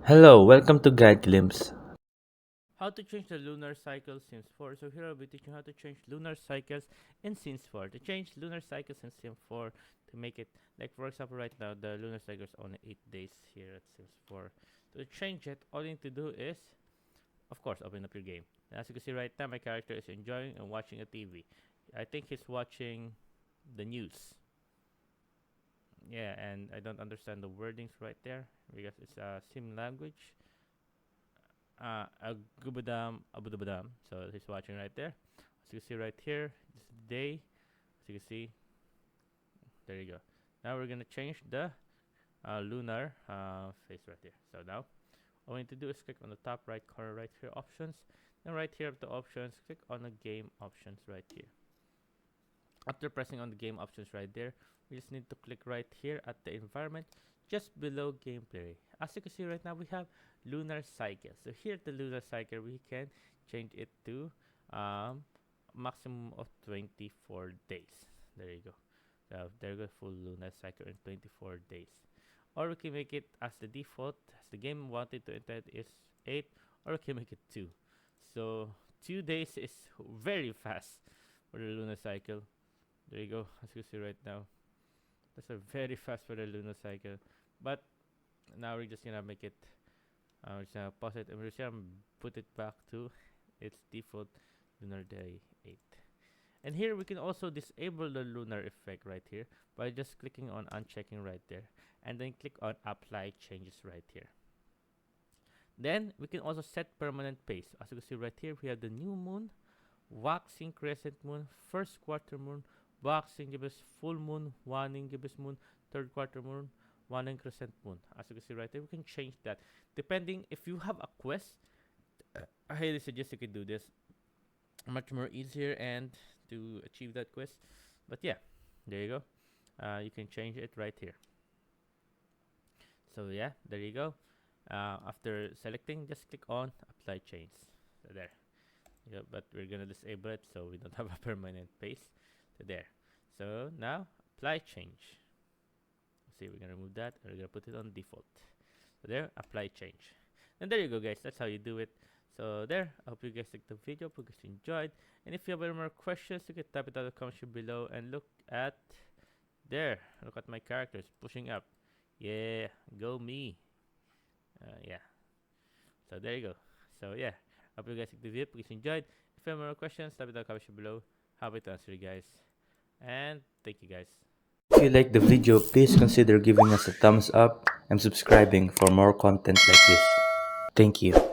Hello, welcome to Guide Glimpse. How to change the lunar cycle Sims 4. So here I'll be teaching how to change lunar cycles in Sims 4. To change lunar cycles in Sims 4 to make it, like for example right now, the lunar cycle is only 8 days here at Sims 4. To change it, all you need to do is, of course, open up your game. And as you can see right now, my character is enjoying and watching a TV. I think he's watching the news. Yeah, and I don't understand the wordings right there because it's a sim language. Abudabadam. So he's watching right there. As you can see right here, this is the day. As you can see, there you go. Now we're gonna change the lunar face right here. So now all we need to do is click on the top right corner right here, options. Then right here at the options, click on the game options right here. After pressing on the game options right there, we just need to click right here at the environment just below gameplay. As you can see right now, we have lunar cycle. So here at the lunar cycle, we can change it to maximum of 24 days. There you go. So there you go, full lunar cycle in 24 days. Or we can make it as the default, as the game wanted to enter is 8, or we can make it 2. So 2 days is very fast for the lunar cycle. There you go, as you see right now. That's a very fast for the lunar cycle. But now we're just gonna make it, we're just gonna pause it and we're just gonna put it back to its default lunar day 8. And here we can also disable the lunar effect right here by just clicking on unchecking right there. And then click on apply changes right here. Then we can also set permanent pace. As you can see right here, we have the new moon, waxing crescent moon, first quarter moon, waxing gibbous full moon, waning gibbous moon, third quarter moon, waning crescent moon. As you can see right there, we can change that depending if you have a quest. I highly suggest you can do this. Much more easier and to achieve that quest. But yeah, there you go. You can change it right here. So yeah, there you go. After selecting, just click on apply change. So there. Yeah, but we're gonna disable it so we don't have a permanent pace. So there. So now apply change. See, we're gonna remove that and we're gonna put it on default. So there, apply change. And there you go, guys. That's how you do it. So there, I hope you guys liked the video. Hope you guys enjoyed. And if you have any more questions, you can type it down in the comment section below and look at there. Look at my characters pushing up. Yeah, go me. Yeah. So there you go. So yeah, hope you guys liked the video. Hope you guys enjoyed. If you have more questions, type it down in the comment section below. Happy to answer you guys. And thank you guys. If you like the video, please consider giving us a thumbs up and subscribing for more content like this. Thank you.